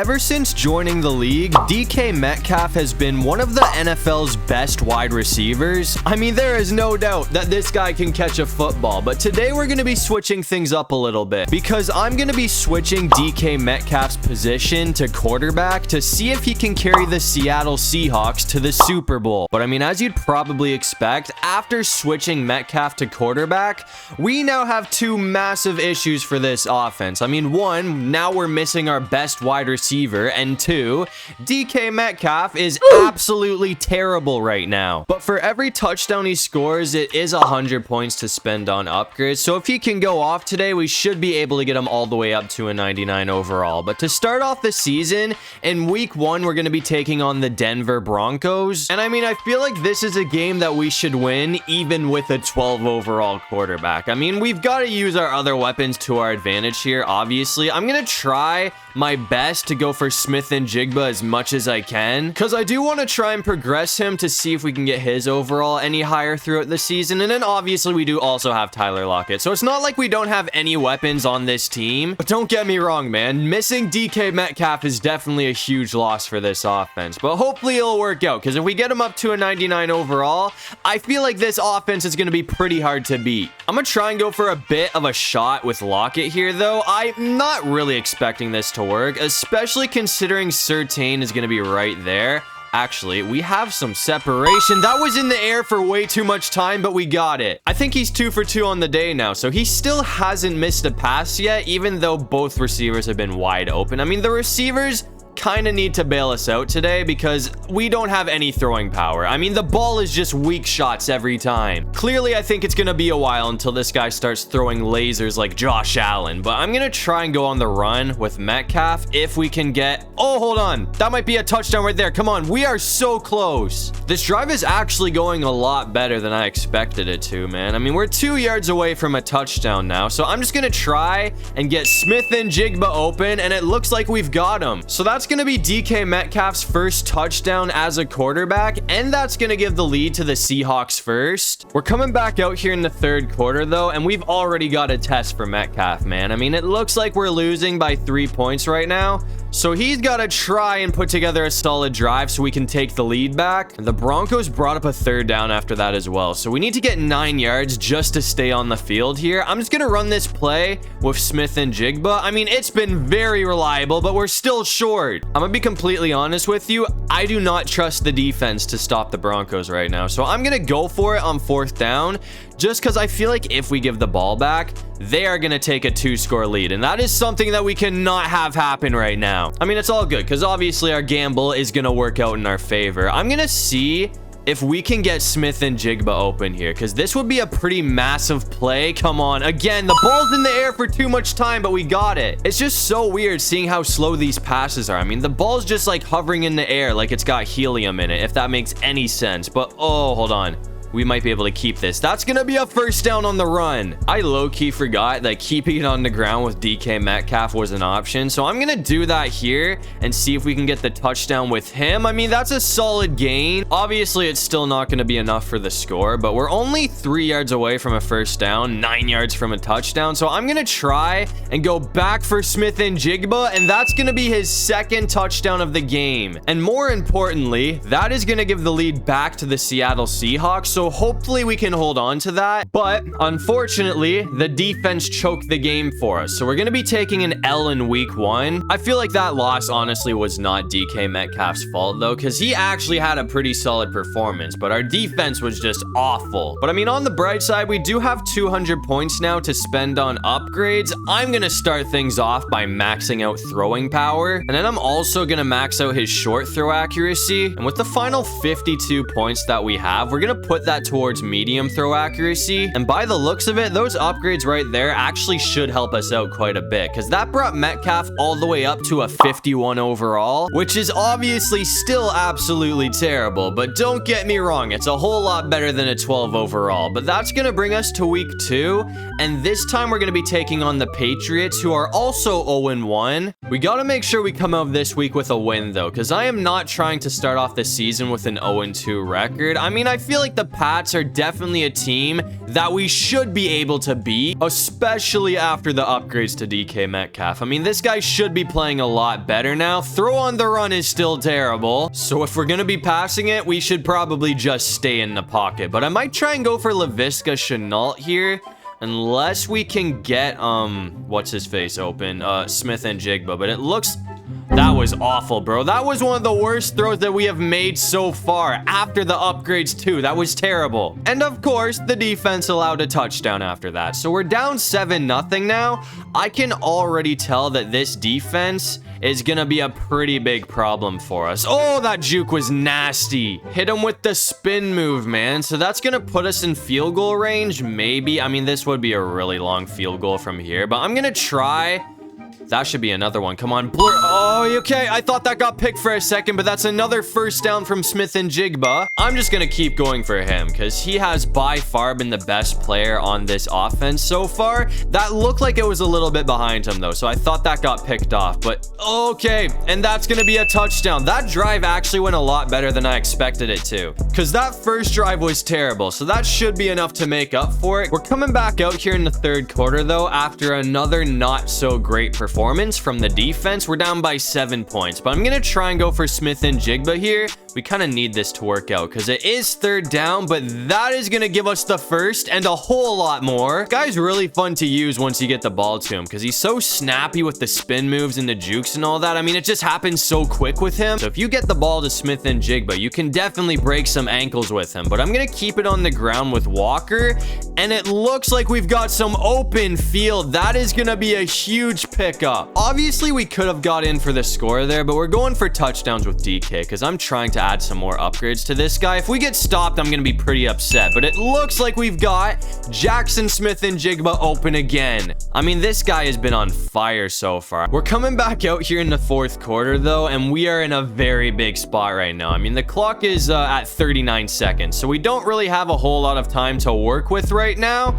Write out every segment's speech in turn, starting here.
Ever since joining the league, DK Metcalf has been one of the NFL's best wide receivers. I mean, there is no doubt that this guy can catch a football, but today we're going to be switching things up a little bit because I'm going to be switching DK Metcalf's position to quarterback to see if he can carry the Seattle Seahawks to the Super Bowl. But I mean, as you'd probably expect, after switching Metcalf to quarterback, we now have two massive issues for this offense. I mean, one, now we're missing our best wide receiver, and two, DK Metcalf is absolutely terrible right now. But for every touchdown he scores, it is 100 points to spend on upgrades. So if he can go off today, we should be able to get him all the way up to a 99 overall. But to start off the season, in week 1, we're going to be taking on the Denver Broncos. And I mean, I feel like this is a game that we should win, even with a 12 overall quarterback. I mean, we've got to use our other weapons to our advantage here, obviously. I'm going to try my best to go for Smith-Njigba as much as I can, because I do want to try and progress him to see if we can get his overall any higher throughout the season. And then obviously we do also have Tyler Lockett, so it's not like we don't have any weapons on this team. But don't get me wrong, man, missing DK Metcalf is definitely a huge loss for this offense, but hopefully it'll work out, because if we get him up to a 99 overall, I feel like this offense is going to be pretty hard to beat. I'm going to try and go for a bit of a shot with Lockett here, though. I'm not really expecting this to work, especially considering Surtain is going to be right there. Actually, we have some separation. That was in the air for way too much time, but we got it. I think he's 2 for 2 on the day now, so he still hasn't missed a pass yet, even though both receivers have been wide open. I mean, the receivers kind of need to bail us out today because we don't have any throwing power. I mean, the ball is just weak shots every time. Clearly, I think it's going to be a while until this guy starts throwing lasers like Josh Allen, but I'm going to try and go on the run with Metcalf if we can get... Oh, hold on. That might be a touchdown right there. Come on. We are so close. This drive is actually going a lot better than I expected it to, man. I mean, we're 2 yards away from a touchdown now, so I'm just going to try and get Smith-Njigba open, and it looks like we've got him. So that's going to be DK Metcalf's first touchdown as a quarterback, and that's going to give the lead to the Seahawks first. We're coming back out here in the third quarter, though, and we've already got a test for Metcalf, man. I mean, it looks like we're losing by 3 points right now, so he's got to try and put together a solid drive so we can take the lead back. The Broncos brought up a third down after that as well, so we need to get 9 yards just to stay on the field here. I'm just going to run this play with Smith-Njigba. I mean, it's been very reliable, but we're still short. I'm going to be completely honest with you. I do not trust the defense to stop the Broncos right now, so I'm going to go for it on 4th down just because I feel like if we give the ball back, they are going to take a 2-score lead, and that is something that we cannot have happen right now. I mean, it's all good because obviously our gamble is going to work out in our favor. I'm going to see if we can get Smith-Njigba open here, because this would be a pretty massive play. Come on. Again, the ball's in the air for too much time, but we got it. It's just so weird seeing how slow these passes are. I mean, the ball's just like hovering in the air like it's got helium in it, if that makes any sense. But, oh, hold on. We might be able to keep this. That's going to be a first down on the run. I low-key forgot that keeping it on the ground with DK Metcalf was an option. So I'm going to do that here and see if we can get the touchdown with him. I mean, that's a solid gain. Obviously, it's still not going to be enough for the score, but we're only 3 yards away from a first down, 9 yards from a touchdown. So I'm going to try and go back for Smith-Njigba, and that's going to be his second touchdown of the game. And more importantly, that is going to give the lead back to the Seattle Seahawks. So hopefully we can hold on to that, but unfortunately the defense choked the game for us, so we're going to be taking an L in week 1. I feel like that loss honestly was not DK Metcalf's fault though, because he actually had a pretty solid performance, but our defense was just awful. But I mean, on the bright side, we do have 200 points now to spend on upgrades. I'm going to start things off by maxing out throwing power, and then I'm also going to max out his short throw accuracy, and with the final 52 points that we have, we're going to put that towards medium throw accuracy. And by the looks of it, those upgrades right there actually should help us out quite a bit, because that brought Metcalf all the way up to a 51 overall, which is obviously still absolutely terrible, but don't get me wrong, it's a whole lot better than a 12 overall. But that's going to bring us to week 2, and this time we're going to be taking on the Patriots, who are also 0-1. We got to make sure we come out this week with a win though, because I am not trying to start off the season with an 0-2 record. I mean, I feel like the Pats are definitely a team that we should be able to beat, especially after the upgrades to DK Metcalf. I mean, this guy should be playing a lot better now. Throw on the run is still terrible. So if we're going to be passing it, we should probably just stay in the pocket. But I might try and go for Laviska Shenault here. Unless we can get, what's his face open? Smith and Jigba. But it looks... That was awful, bro. That was one of the worst throws that we have made so far after the upgrades too. That was terrible. And of course, the defense allowed a touchdown after that. So we're down 7-0 now. I can already tell that this defense is gonna be a pretty big problem for us. Oh, that juke was nasty. Hit him with the spin move, man. So that's gonna put us in field goal range, maybe. I mean, this would be a really long field goal from here, but I'm gonna try. That should be another one. Come on, blur. Oh, okay. I thought that got picked for a second, but that's another first down from Smith and Jigba. I'm just going to keep going for him because he has by far been the best player on this offense so far. That looked like it was a little bit behind him, though, so I thought that got picked off, but okay. And that's going to be a touchdown. That drive actually went a lot better than I expected it to because that first drive was terrible, so that should be enough to make up for it. We're coming back out here in the third quarter, though, after another not so great performance from the defense. We're down by 7 points, but I'm gonna try and go for Smith and Jigba here. We kind of need this to work out because it is third down, but that is gonna give us the first and a whole lot more. Guy's really fun to use once you get the ball to him because he's so snappy with the spin moves and the jukes and all that. I mean, it just happens so quick with him. So if you get the ball to Smith and Jigba, you can definitely break some ankles with him, but I'm gonna keep it on the ground with Walker, and it looks like we've got some open field. That is gonna be a huge pickup. Obviously, we could have got in for the score there, but we're going for touchdowns with DK because I'm trying to add some more upgrades to this guy. If we get stopped, I'm going to be pretty upset, but it looks like we've got Jackson Smith and Jigba open again. I mean, this guy has been on fire so far. We're coming back out here in the fourth quarter, though, and we are in a very big spot right now. I mean, the clock is at 39 seconds, so we don't really have a whole lot of time to work with right now.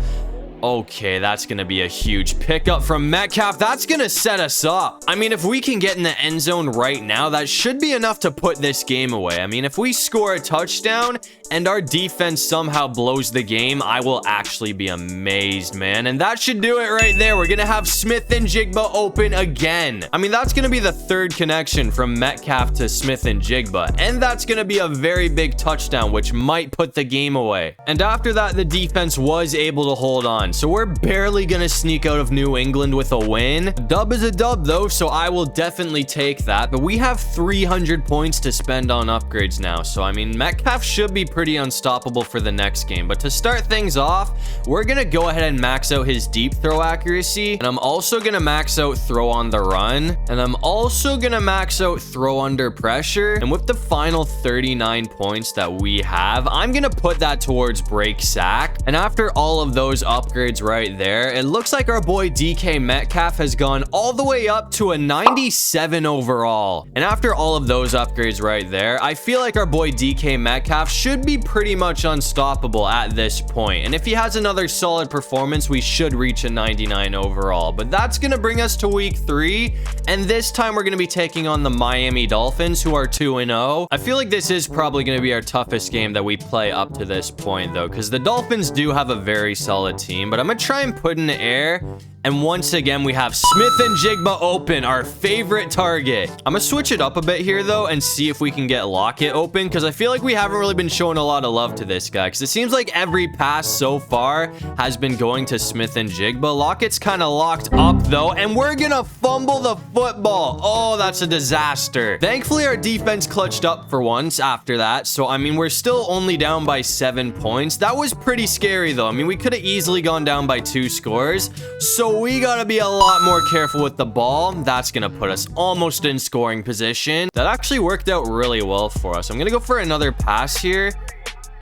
Okay, that's going to be a huge pickup from Metcalf. That's going to set us up. I mean, if we can get in the end zone right now, that should be enough to put this game away. I mean, if we score a touchdown and our defense somehow blows the game, I will actually be amazed, man. And that should do it right there. We're going to have Smith and Jigba open again. I mean, that's going to be the third connection from Metcalf to Smith and Jigba. And that's going to be a very big touchdown, which might put the game away. And after that, the defense was able to hold on. So we're barely going to sneak out of New England with a win. Dub is a dub, though, so I will definitely take that. But we have 300 points to spend on upgrades now. So, I mean, Metcalf should be pretty unstoppable for the next game. But to start things off, we're going to go ahead and max out his deep throw accuracy. And I'm also going to max out throw on the run. And I'm also going to max out throw under pressure. And with the final 39 points that we have, I'm going to put that towards break sack. And after all of those upgrades right there, it looks like our boy DK Metcalf has gone all the way up to a 97 overall. And after all of those upgrades right there, I feel like our boy DK Metcalf should be pretty much unstoppable at this point. And if he has another solid performance, we should reach a 99 overall. But that's going to bring us to week 3. And this time we're going to be taking on the Miami Dolphins, who are 2-0. I feel like this is probably going to be our toughest game that we play up to this point, though, because the Dolphins do have a very solid team. But I'm going to try and put in the air. And once again, we have Smith and Jigba open, our favorite target. I'm going to switch it up a bit here, though, and see if we can get Lockett open, because I feel like we haven't really been showing a lot of love to this guy, because it seems like every pass so far has been going to Smith and Jigba. Lockett's kind of locked up, though, and we're going to fumble the football. Oh, that's a disaster. Thankfully, our defense clutched up for once after that, so, I mean, we're still only down by 7 points. That was pretty scary, though. I mean, we could have easily gone down by 2 scores, so we gotta be a lot more careful with the ball. That's gonna put us almost in scoring position. That actually worked out really well for us. I'm gonna go for another pass here.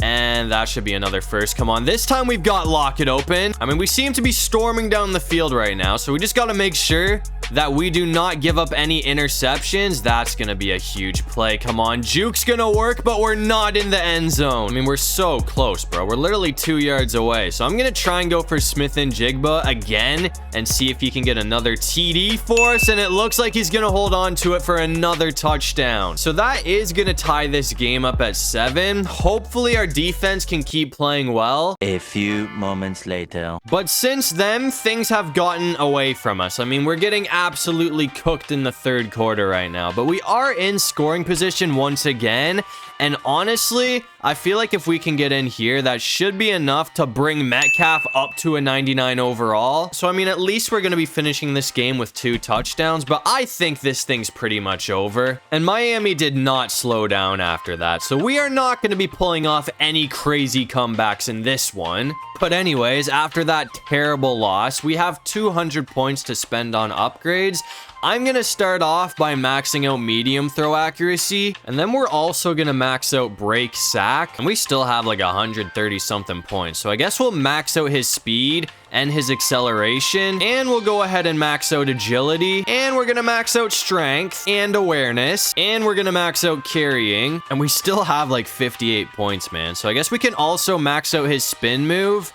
And that should be another first. Come on. This time we've got Lockett open. I mean, we seem to be storming down the field right now. So we just got to make sure that we do not give up any interceptions. That's going to be a huge play. Come on. Juke's going to work, but we're not in the end zone. I mean, we're so close, bro. We're literally 2 yards away. So I'm going to try and go for Smith and Jigba again and see if he can get another TD for us. And it looks like he's going to hold on to it for another touchdown. So that is going to tie this game up at 7. Hopefully our defense can keep playing well. A few moments later. But since then, things have gotten away from us. I mean, we're getting absolutely cooked in the third quarter right now. But we are in scoring position once again. And honestly, I feel like if we can get in here, that should be enough to bring Metcalf up to a 99 overall. So, I mean, at least we're going to be finishing this game with 2 touchdowns. But I think this thing's pretty much over. And Miami did not slow down after that. So we are not going to be pulling off any crazy comebacks in this one. But anyways, after that terrible loss, we have 200 points to spend on upgrades. I'm going to start off by maxing out medium throw accuracy, and then we're also going to max out break sack, and we still have like 130 something points. So I guess we'll max out his speed and his acceleration, and we'll go ahead and max out agility, and we're going to max out strength and awareness, and we're going to max out carrying, and we still have like 58 points, man. So I guess we can also max out his spin move.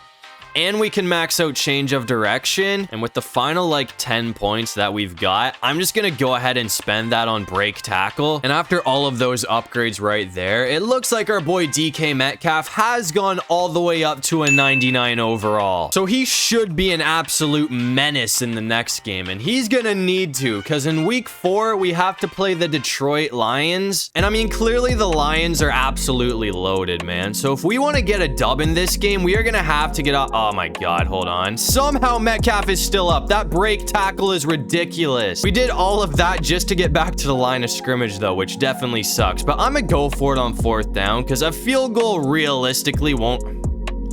And we can max out change of direction. And with the final like 10 points that we've got, I'm just going to go ahead and spend that on break tackle. And after all of those upgrades right there, it looks like our boy DK Metcalf has gone all the way up to a 99 overall. So he should be an absolute menace in the next game. And he's going to need to, because in week 4, we have to play the Detroit Lions. And I mean, clearly the Lions are absolutely loaded, man. So if we want to get a dub in this game, we are going to have to get up. Oh my God, hold on. Somehow Metcalf is still up. That break tackle is ridiculous. We did all of that just to get back to the line of scrimmage though, which definitely sucks. But I'm gonna go for it on 4th down because a field goal realistically won't...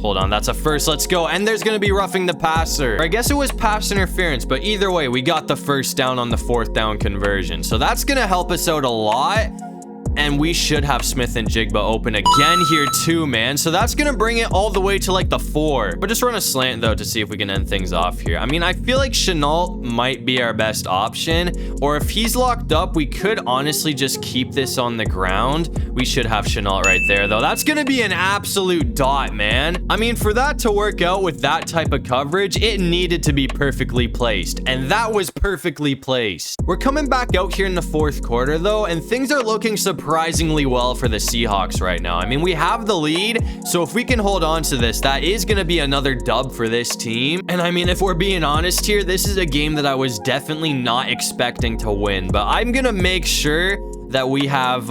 Hold on, that's a first. Let's go. And there's going to be roughing the passer. Or I guess it was pass interference, but either way, we got the 1st down on the 4th down conversion. So that's going to help us out a lot. And we should have Smith and Jigba open again here too, man. So that's going to bring it all the way to like the 4. But just run a slant, though, to see if we can end things off here. I mean, I feel like Chenault might be our best option. Or if he's locked up, we could honestly just keep this on the ground. We should have Chenault right there, though. That's going to be an absolute dot, man. I mean, for that to work out with that type of coverage, it needed to be perfectly placed. And that was perfectly placed. We're coming back out here in the 4th quarter, though, and things are looking surprisingly well for the Seahawks right now. I mean, we have the lead, so if we can hold on to this, that is going to be another dub for this team. And I mean, if we're being honest here, this is a game that I was definitely not expecting to win, but I'm going to make sure that we have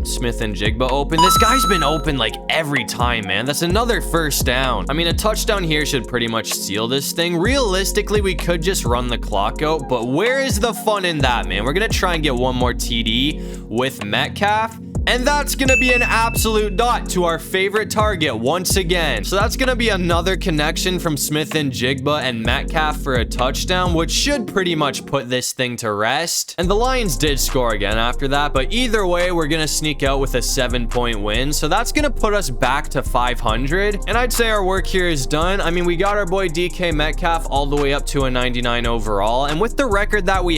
Smith and Jigba open. This guy's been open like every time, man. That's another 1st down. I mean, a touchdown here should pretty much seal this thing. Realistically, we could just run the clock out, but where is the fun in that, man? We're gonna try and get one more TD with Metcalf. And that's going to be an absolute dot to our favorite target once again. So that's going to be another connection from Smith and Jigba and Metcalf for a touchdown, which should pretty much put this thing to rest. And the Lions did score again after that, but either way, we're going to sneak out with a 7-point win. So that's going to put us back to 500. And I'd say our work here is done. I mean, we got our boy DK Metcalf all the way up to a 99 overall. And with the record that we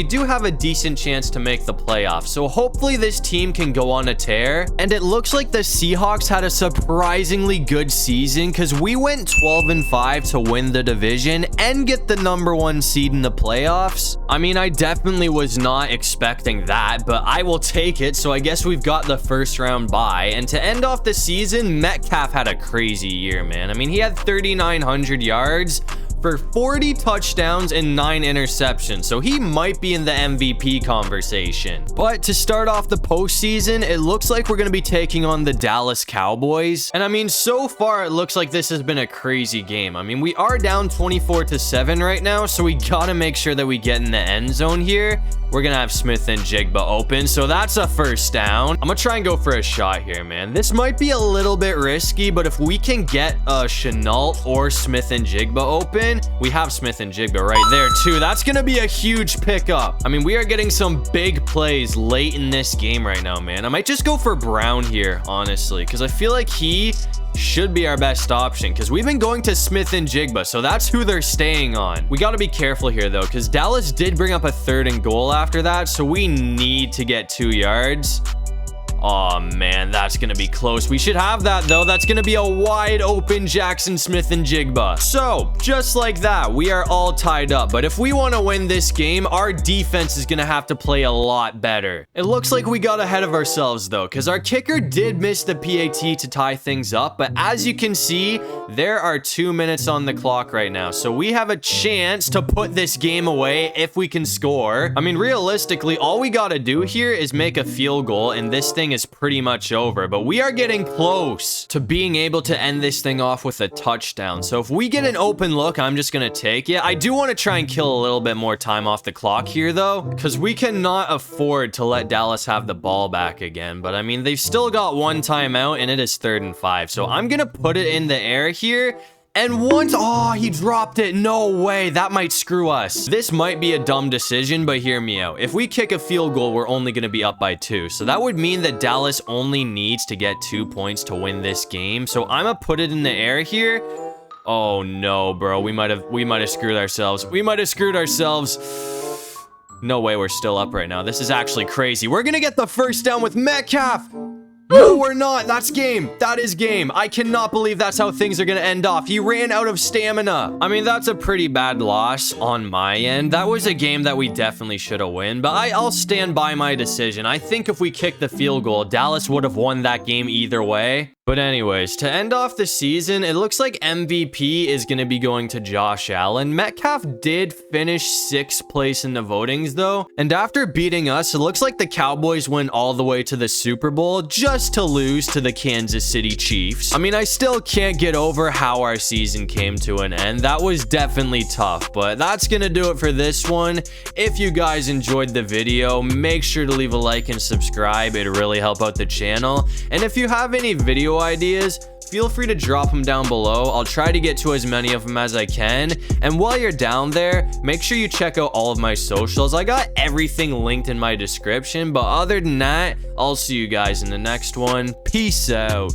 do have a decent chance to make the playoffs. So hopefully this team can go on a tear. And it looks like the Seahawks had a surprisingly good season because we went 12-5 to win the division and get the #1 seed in the playoffs. I mean, I definitely was not expecting that, but I will take it. So I guess we've got the 1st round bye. And to end off the season, Metcalf had a crazy year, man. I mean, he had 3,900 yards for 40 touchdowns and 9 interceptions. So he might be in the MVP conversation. But to start off the postseason, it looks like we're going to be taking on the Dallas Cowboys. And I mean, so far, it looks like this has been a crazy game. I mean, we are down 24-7 right now, so we got to make sure that we get in the end zone here. We're going to have Smith and Jigba open, so that's a 1st down. I'm going to try and go for a shot here, man. This might be a little bit risky, but if we can get Chenault or Smith and Jigba open, we have Smith and Jigba right there, too. That's going to be a huge pickup. I mean, we are getting some big plays late in this game right now, man. I might just go for Brown here, honestly, because I feel like he should be our best option because we've been going to Smith and Jigba, so that's who they're staying on. We got to be careful here though, because Dallas did bring up a 3rd and goal after that, so we need to get 2 yards. Oh man, that's gonna be close. We should have that though. That's gonna be a wide open Jackson Smith and Jigba. So just like that, we are all tied up. But if we want to win this game, our defense is gonna have to play a lot better. It looks like we got ahead of ourselves though, because our kicker did miss the PAT to tie things up. But as you can see, there are 2 minutes on the clock right now. So we have a chance to put this game away if we can score. I mean, realistically, all we gotta do here is make a field goal and this thing is pretty much over, but we are getting close to being able to end this thing off with a touchdown. So if we get an open look, I'm just gonna take it. I do want to try and kill a little bit more time off the clock here though, because we cannot afford to let Dallas have the ball back again. But I mean, they've still got 1 timeout and it is 3rd and 5, so I'm gonna put it in the air here. And once, oh, he dropped it. No way. That might screw us. This might be a dumb decision, but hear me out. If we kick a field goal, we're only going to be up by 2. So that would mean that Dallas only needs to get 2 points to win this game. So I'm going to put it in the air here. Oh no, bro. We might have screwed ourselves. We might have screwed ourselves. No way we're still up right now. This is actually crazy. We're going to get the first down with Metcalf. No, we're not. That's game. That is game. I cannot believe that's how things are going to end off. He ran out of stamina. I mean, that's a pretty bad loss on my end. That was a game that we definitely should have won, but I'll stand by my decision. I think if we kicked the field goal, Dallas would have won that game either way. But anyways, to end off the season, it looks like MVP is going to be going to Josh Allen. Metcalf did finish 6th place in the votings though. And after beating us, it looks like the Cowboys went all the way to the Super Bowl just to lose to the Kansas City Chiefs. I mean, I still can't get over how our season came to an end. That was definitely tough, but that's going to do it for this one. If you guys enjoyed the video, make sure to leave a like and subscribe. It'd really help out the channel. And if you have any video ideas, feel free to drop them down below. I'll try to get to as many of them as I can. And while you're down there, make sure you check out all of my socials. I got everything linked in my description. But other than that, I'll see you guys in the next one. Peace out.